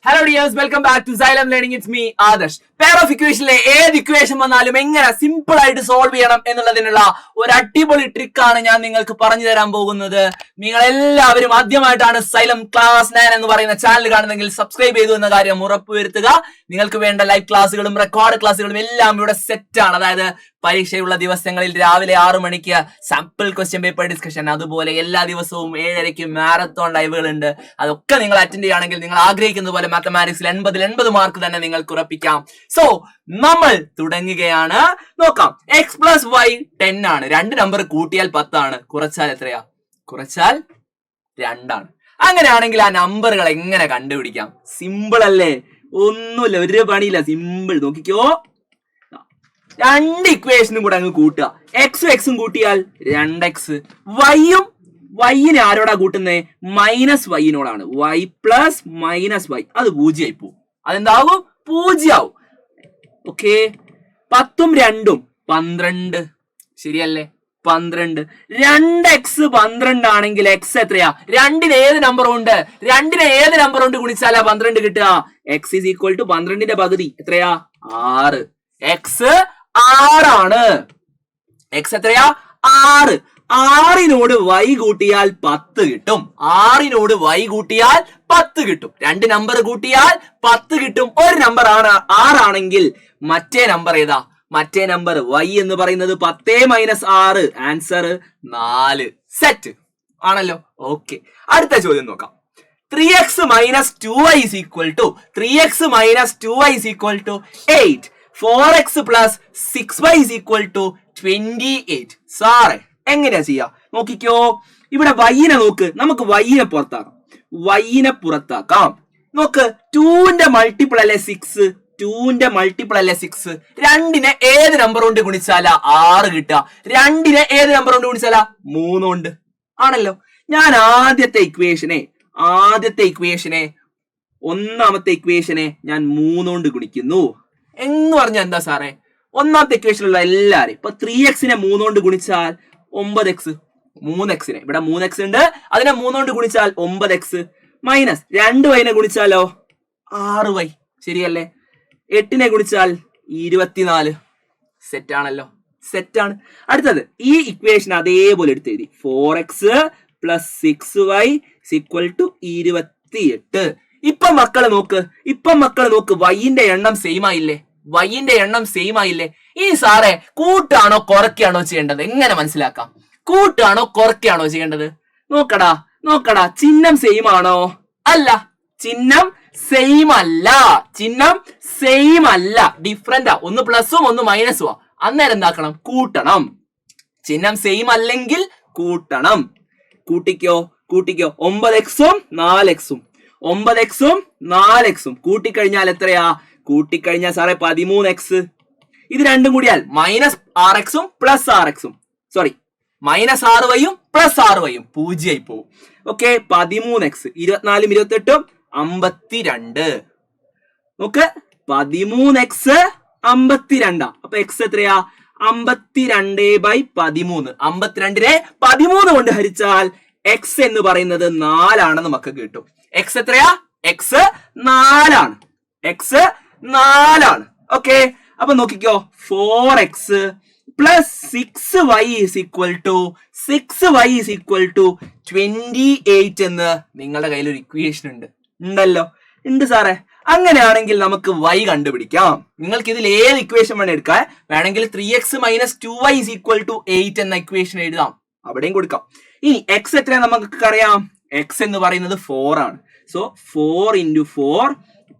Hello dears, welcome back to Xylem Learning. It's me, Adarsh. Pair of equation ഏത് equation വന്നാലും എങ്ങനെ simple ആയിട്ട് solve ചെയ്യണം എന്നുള്ളതിനുള്ള ഒരു അടിപൊളി ട്രിക്കാണ് ഞാൻ നിങ്ങൾക്ക് പറഞ്ഞു തരാൻ പോകുന്നത്. നിങ്ങൾ എല്ലാവരും ആദ്യമായിട്ടാണ് Xylem ക്ലാസ് 9 എന്ന് പറയുന്ന ചാനൽ കാണുന്നെങ്കിൽ സബ്സ്ക്രൈബ് ചെയ്തു എന്ന കാര്യം ഉറപ്പുവരുത്തുക. നിങ്ങൾക്ക് വേണ്ട ലൈവ് ക്ലാസ്സുകളും റെക്കോർഡ് ക്ലാസ്സുകളും എല്ലാം ഇവിടെ സെറ്റ് ആണ്. അതായത് പരീക്ഷയുള്ള ദിവസങ്ങളിൽ രാവിലെ 6 മണിക്ക് സാമ്പിൾ ക്വസ്റ്റ്യൻ പേപ്പർ ഡിസ്കഷൻ, അതുപോലെ എല്ലാ ദിവസവും 7:30 മാരത്തോൺ ലൈവുകൾ ഉണ്ട്. അതൊക്കെ നിങ്ങൾ അറ്റൻഡ് ചെയ്യുകയാണെങ്കിൽ നിങ്ങൾ ആഗ്രഹിക്കുന്ന പോലെ മാത്തമാറ്റിക്സിൽ 80 മാർക്ക് തന്നെ നിങ്ങൾക്ക് ഉറപ്പിക്കാം. സോ നമ്മൾ തുടങ്ങുകയാണ്. നോക്കാം. എക്സ് പ്ലസ് വൈ 10 ആണ്. 2 നമ്പർ കൂട്ടിയാൽ 10 ആണ്. കുറച്ചാൽ എത്രയാ? കുറച്ചാൽ 2 ആണ്. അങ്ങനെയാണെങ്കിൽ ആ നമ്പറുകൾ എങ്ങനെ കണ്ടുപിടിക്കാം? സിമ്പിൾ അല്ലേ? ഒന്നുമില്ല, ഒരു പണിയില്ല, സിമ്പിൾ. നോക്കിക്കോ, 2 ഇക്വേഷനും കൂടെ അങ്ങ് കൂട്ടുക. എക്സും എക്സും കൂട്ടിയാൽ 2x. വൈനെ ആരോടാ കൂട്ടുന്നേ? മൈനസ് വൈനോടാണ്. വൈ പ്ലസ് മൈനസ് വൈ, അത് 0 ആയി പോവും. അതെന്താവും? 0 ആവും. ഓക്കെ. 10ഉം 2ഉം 12. ശരിയല്ലേ? 12. 2x 12 ആണെങ്കിൽ എക്സ് എത്രയാ? 2ന് ഏത് നമ്പർ ഉണ്ട്? 2നെ ഏത് നമ്പർ കൊണ്ട് ഗുണിച്ചാലാ 12 കിട്ടുക? എക്സ് ഈസ് ഈക്വൽ ടു 12ന്റെ പകുതി എത്രയാ? 6. എക്സ് 6 ആണ്. എക്സ് എത്രയാ? 6. 6നോട് വൈ കൂട്ടിയാൽ 10 കിട്ടും. 6നോട് വൈ കൂട്ടിയാൽ 10 കിട്ടും. 2 നമ്പർ കൂട്ടിയാൽ 10 കിട്ടും. ഒരു നമ്പർ ആണ് 6 ആണെങ്കിൽ മറ്റേ നമ്പർ ഏതാ? മറ്റേ നമ്പർ y എന്ന് പറയുന്നത് 10 മൈനസ് 6. ആൻസർ 4. സെറ്റ് ആണല്ലോ. ഓക്കെ, അടുത്ത ചോദ്യം നോക്കാം. 3x minus 2y is equal to 3x minus 2y is equal to 8. 4x plus 6y is equal to 28. സാറേ എങ്ങനെയാ ചെയ്യാ? നോക്കിക്കോ, ഇവിടെ വൈനെ നോക്ക്. നമുക്ക് വൈനെ പുറത്താക്കാം. നോക്ക്, 2ന്റെ മൾട്ടിപ്പിൾ അല്ലേ 6? 2ന്റെ മൾട്ടിപ്പിൾ അല്ലേ 6? 2നെ ഏത് നമ്പർ കൊണ്ട് ഗുണിച്ചാലാ 6 കിട്ടുക? 2നെ ഏത് നമ്പർ കൊണ്ട് ഗുണിച്ചാലാ? 3 കൊണ്ട് ആണല്ലോ. ഞാൻ ആദ്യത്തെ ഇക്വേഷനെ ഒന്നാമത്തെ ഇക്വേഷനെ ഞാൻ 3 കൊണ്ട് ഗുണിക്കുന്നു എന്ന് പറഞ്ഞാൽ എന്താ സാറേ? ഒന്നാമത്തെ ഇക്വേഷനിലുള്ള എല്ലാരും ഇപ്പൊ 3x-നെ 3 കൊണ്ട് ഗുണിച്ചാൽ 9x. 3x-നെ ഇവിടെ 3x ഉണ്ട്, അതിനെ 3 കൊണ്ട് ഗുണിച്ചാൽ 9x മൈനസ് 2y-നെ ഗുണിച്ചാലോ 6y. ശരിയല്ലേ? 8നെ ഗുണിച്ചാൽ 24. സെറ്റ് ആണല്ലോ, സെറ്റാണ്. അടുത്തത് ഈ ഇക്വേഷൻ അതേപോലെ എടുത്ത് എഴുതി. 4x plus 6y equal to 28. ഇപ്പൊ മക്കള് നോക്ക്, വൈന്റെ എണ്ണം സെയിം ആയില്ലേ? ഈ സാറേ കൂട്ടാണോ കുറയ്ക്കാണോ ചെയ്യേണ്ടത്? എങ്ങനെ മനസ്സിലാക്കാം? കൂട്ടാണോ കുറയ്ക്കാണോ ചെയ്യേണ്ടത്? നോക്കടാ, ചിഹ്നം സെയിം ആണോ? അല്ല, ചിഹ്നം സെയിം അല്ല, ഡിഫറെന്റാ. ഒന്ന് പ്ലസും ഒന്ന് മൈനസും. അന്നേരം എന്താക്കണം? കൂട്ടണം. ചിഹ്നം സെയിം അല്ലെങ്കിൽ കൂട്ടണം. കൂട്ടിക്കോ. 9x-ഉം 4x-ഉം 9x-ഉം 4x-ഉം കൂട്ടിക്കഴിഞ്ഞാൽ എത്രയാ? കൂട്ടിക്കഴിഞ്ഞാൽ സാറേ 13x. ഇത് രണ്ടും കൂടിയാൽ മൈനസ് 6x-ഉം പ്ലസ് 6x-ഉം, സോറി മൈനസ് 6y-യും പ്ലസ് 6y-യും 0 ആയി പോകും. Okay, 13x. 24ഉം 28ഉം 52. നോക്ക്, 13x 52. അപ്പൊ x എത്രയാ? 52/13. 52നെ 13 കൊണ്ട് ഹരിച്ചാൽ x എന്ന് പറയുന്നത് 4 ആണെന്ന് നമുക്ക് കിട്ടും. x എത്രയാ? x 4 ആണ്. ഓക്കെ, അപ്പൊ നോക്കിക്കോ, 4x plus 6y is equal to 28 എന്ന് നിങ്ങളുടെ കയ്യിൽ ഒരു ഇക്വേഷൻ ഉണ്ട് സാറേ. അങ്ങനെയാണെങ്കിൽ നമുക്ക് y കണ്ടുപിടിക്കാം. നിങ്ങൾക്ക് ഇതിൽ ഏത് ഇക്വേഷൻ വേണം എടുക്കാൻ? വേണമെങ്കിൽ 3x minus 2y is equal to 8 എന്ന ഇക്വേഷൻ എഴുതാം, അവിടെയും കൊടുക്കാം. ഇനി x എത്രയാ നമുക്ക് അറിയാം? x എന്ന് പറയുന്നത് 4 ആണ്. So 4 into 4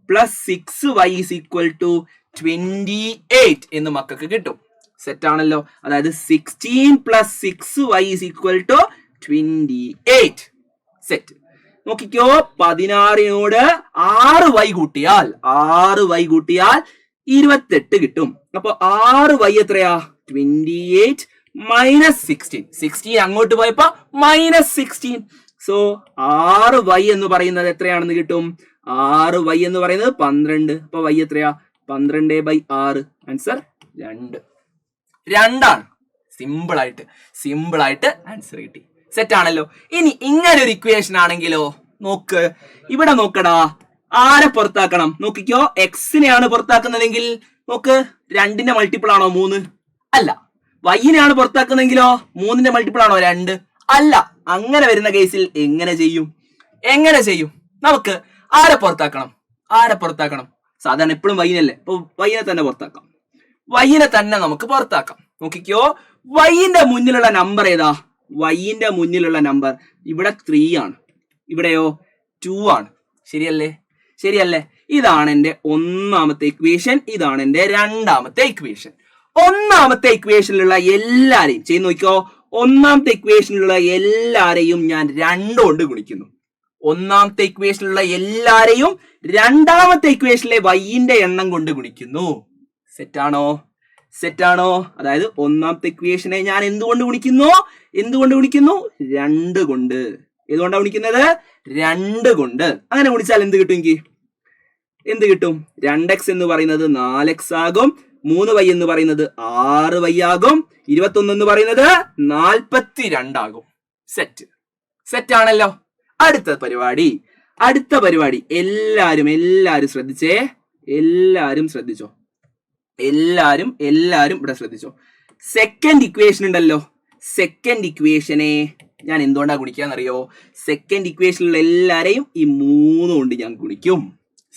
plus 6y is equal to 28 എന്ന് മക്കൾക്ക് കിട്ടും. സെറ്റ് ആണല്ലോ. അതായത് 16 plus 6y is equal to 28. Set. നോക്കിക്കോ, 16നോട് 6y കൂട്ടിയാൽ 28 കിട്ടും. അപ്പൊ 6y എത്രയാ? 28 മൈനസ് 16 അങ്ങോട്ട് പോയപ്പോ മൈനസ് 16. സോ 6y എന്ന് പറയുന്നത് എത്രയാണെന്ന് കിട്ടും? 6y എന്ന് പറയുന്നത് 12. അപ്പൊ y എത്രയാ? 12/6. ആൻസർ 2 ആണ്. സിമ്പിൾ ആയിട്ട് ആൻസർ കിട്ടി. സെറ്റ് ആണല്ലോ. ഇനി ഇങ്ങനെ ഒരു ഇക്വേഷൻ ആണെങ്കിലോ, നോക്ക്, ഇവിടെ നോക്കടാ, ആരെ പുറത്താക്കണം? നോക്കിക്കോ, എക്സിനെയാണ് പുറത്താക്കുന്നതെങ്കിൽ നോക്ക്, 2ന്റെ മൾട്ടിപ്പിൾ ആണോ 3? അല്ല. വൈനെയാണ് പുറത്താക്കുന്നതെങ്കിലോ 3ന്റെ മൾട്ടിപ്പിൾ ആണോ 2? അല്ല. അങ്ങനെ വരുന്ന കേസിൽ എങ്ങനെ ചെയ്യും? നമുക്ക് ആരെ പുറത്താക്കണം? സാധാരണ എപ്പോഴും വൈനല്ലേ, അപ്പൊ വൈനെ തന്നെ പുറത്താക്കാം. വൈനെ തന്നെ നമുക്ക് പുറത്താക്കാം. നോക്കിക്കോ, വൈന്റെ മുന്നിലുള്ള നമ്പർ ഏതാ? വൈന്റെ മുന്നിലുള്ള നമ്പർ ഇവിടെ 3 ആണ്, ഇവിടെയോ 2 ആണ്. ശരിയല്ലേ? ഇതാണ് എന്റെ ഒന്നാമത്തെ ഇക്വേഷൻ, ഇതാണ് എന്റെ രണ്ടാമത്തെ ഇക്വേഷൻ. ഒന്നാമത്തെ ഇക്വേഷനിലുള്ള എല്ലാരെയും ചെയ്ത് നോക്കിക്കോ. ഒന്നാമത്തെ ഇക്വേഷനിലുള്ള എല്ലാരെയും ഞാൻ 2 കൊണ്ട് ഗുണിക്കുന്നു. ഒന്നാമത്തെ ഇക്വേഷനിലുള്ള എല്ലാരെയും രണ്ടാമത്തെ ഇക്വേഷനിലെ വൈന്റെ എണ്ണം കൊണ്ട് ഗുണിക്കുന്നു. സെറ്റാണോ? അതായത് ഒന്നാമത്തെ ഇക്വേഷനെ ഞാൻ എന്തുകൊണ്ട് ഗുണിക്കുന്നു? 2 കൊണ്ട്. ഏതുകൊണ്ടാണ് ഗുണിക്കുന്നത്? 2 കൊണ്ട്. അങ്ങനെ ഗുണിച്ചാൽ എന്ത് കിട്ടും? എന്ത് കിട്ടും? 2x എന്ന് പറയുന്നത് 4x ആകും, 3y എന്ന് പറയുന്നത് 6y ആകും, 21 എന്ന് പറയുന്നത് 42 ആകും. സെറ്റാണല്ലോ. അടുത്ത പരിപാടി എല്ലാരും ശ്രദ്ധിച്ചോ. എല്ലാരും ഇവിടെ ശ്രദ്ധിച്ചോ. സെക്കൻഡ് ഇക്വേഷൻ ഉണ്ടല്ലോ, സെക്കൻഡ് ഇക്വേഷനെ ഞാൻ എന്തുകൊണ്ടാ ഗുണിക്കാന്നറിയോ? സെക്കൻഡ് ഇക്വേഷനിലുള്ള എല്ലാരെയും ഈ 3 കൊണ്ട് ഞാൻ ഗുണിക്കും.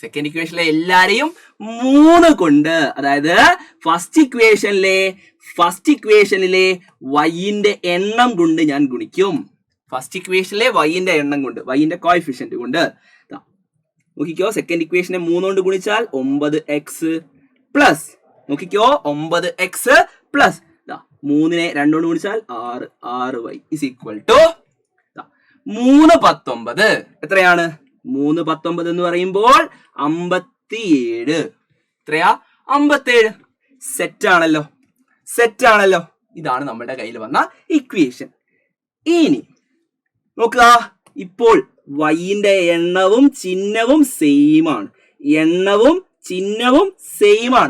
സെക്കൻഡ് ഇക്വേഷനിലെ എല്ലാരെയും 3 കൊണ്ട്, അതായത് ഫസ്റ്റ് ഇക്വേഷനിലെ വൈന്റെ എണ്ണം കൊണ്ട് ഞാൻ ഗുണിക്കും. ഫസ്റ്റ് ഇക്വേഷനിലെ വൈന്റെ എണ്ണം കൊണ്ട്, വൈന്റെ കോഎഫിഷ്യന്റ് കൊണ്ട്. നോക്കിക്കോ, സെക്കൻഡ് ഇക്വേഷനെ 3 കൊണ്ട് ഗുണിച്ചാൽ 9x പ്ലസ്, നോക്കിക്കോ 9x പ്ലസ് 3നെ 2 കൊണ്ട് ഗുണിച്ചാൽ 6y ഇസ് ഈക്വൽ ടു 319. എത്രയാണ്? 319 എന്ന് പറയുമ്പോൾ 57. എത്രയാ? 57. സെറ്റാണല്ലോ. ഇതാണ് നമ്മുടെ കയ്യിൽ വന്ന ഇക്വേഷൻ. ഇനി നോക്കുക, ഇപ്പോൾ വൈന്റെ എണ്ണവും ചിഹ്നവും സെയിം ആണ്.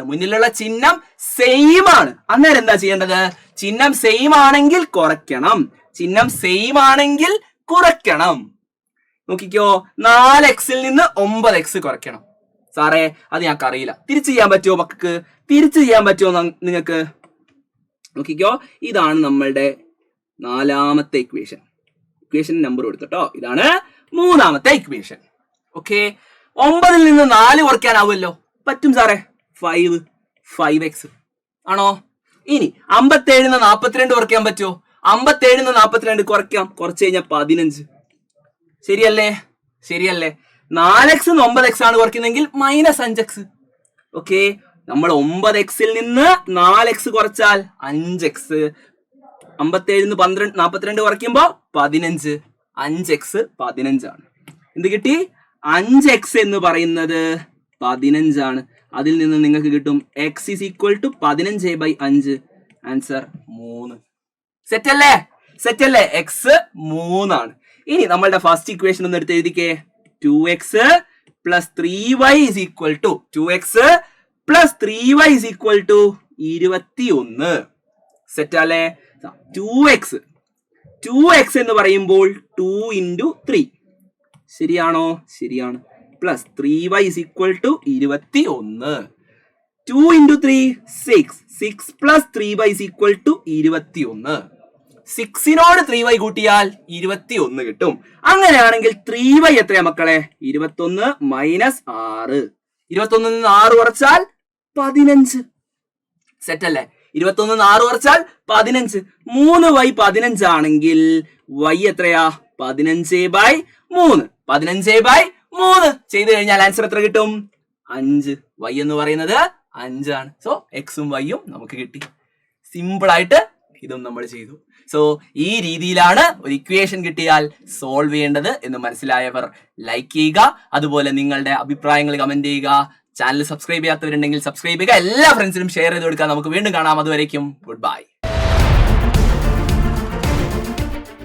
മുന്നിലുള്ള ചിഹ്നം സെയിം ആണ്. അന്നേരം എന്താ ചെയ്യേണ്ടത്? ചിഹ്നം സെയിം ആണെങ്കിൽ കുറയ്ക്കണം. നോക്കിക്കോ, 4xൽ നിന്ന് 9x കുറയ്ക്കണം. സാറേ അത് ഞങ്ങൾക്ക് അറിയില്ല, തിരിച്ചു ചെയ്യാൻ പറ്റുമോ മക്കൾക്ക്? നിങ്ങൾക്ക്? നോക്കിക്കോ, ഇതാണ് നമ്മളുടെ നാലാമത്തെ ഇക്വേഷൻ നമ്പർ കൊടുത്തിട്ടോ. ഇതാണ് മൂന്നാമത്തെ ഇക്വേഷൻ. ഓക്കെ, 9ൽ നിന്ന് 4 കുറയ്ക്കാനാവുമല്ലോ? പറ്റും സാറേ. 5x ആണോ? ഇനി 57 നിന്ന് 42 കുറയ്ക്കാൻ പറ്റുമോ? 57 നിന്ന് 42 കുറയ്ക്കാം. കുറച്ച് കഴിഞ്ഞാൽ 15. ശരിയല്ലേ? 4x 9x ആണ് കുറയ്ക്കുന്നെങ്കിൽ -5x. ഓക്കെ, നമ്മൾ 9xൽ നിന്ന് 4x കുറച്ചാൽ 5x. 57 നിന്ന് 42 കുറയ്ക്കുമ്പോ 15. 5x 15 ആണ്. എന്ത് കിട്ടി? 5x എന്ന് പറയുന്നത് 15 ആണ്. അതിൽ നിന്ന് നിങ്ങൾക്ക് കിട്ടും x is equal to 15/5. Answer 3. സെറ്റല്ലേ? x 3 ആണ്. ഇനി നമ്മളുടെ ഫസ്റ്റ് ഇക്വേഷൻ ഒന്ന് എടുത്ത് എഴുതിക്കേ. 2x plus 3y is equal to 21. സെറ്റല്ലേ? 2x എന്ന് പറയുമ്പോൾ 2 into 3. ശരിയാണോ? ശരിയാണ്. Plus 3y is equal to 21. 2 into 3 6 plus 3y is equal to 21. 6നോട് 3y കൂട്ടിയാൽ 21 കിട്ടും. അങ്ങനെയാണെങ്കിൽ 3y എത്രയാ മക്കളെ? 21 മൈനസ് 6. 21 നിന്ന് 6 കുറച്ചാൽ 15. സെറ്റല്ലേ? 21 നിന്ന് 6 കുറച്ചാൽ 15. 3y 15 ആണെങ്കിൽ y എത്രയാ? 15/3. 15/3 ചെയ്ത് കഴിഞ്ഞാൽ ആൻസർ എത്ര കിട്ടും? 5. y എന്ന് പറയുന്നത് 5 ആണ്. സോ എക്സും വൈയും നമുക്ക് കിട്ടി. സിമ്പിൾ ആയിട്ട് ഇതും നമ്മൾ ചെയ്തു. സോ ഈ രീതിയിലാണ് ഒരു ഇക്വേഷൻ കിട്ടിയാൽ സോൾവ് ചെയ്യേണ്ടത് എന്ന് മനസ്സിലായവർ ലൈക്ക് ചെയ്യുക. അതുപോലെ നിങ്ങളുടെ അഭിപ്രായങ്ങൾ കമന്റ് ചെയ്യുക. ചാനൽ സബ്സ്ക്രൈബ് ചെയ്യാത്തവരുണ്ടെങ്കിൽ സബ്സ്ക്രൈബ് ചെയ്യുക. എല്ലാ ഫ്രണ്ട്സിനും ഷെയർ ചെയ്ത് കൊടുക്കുക. നമുക്ക് വീണ്ടും കാണാം. അതുവരേക്കും ഗുഡ് ബൈ.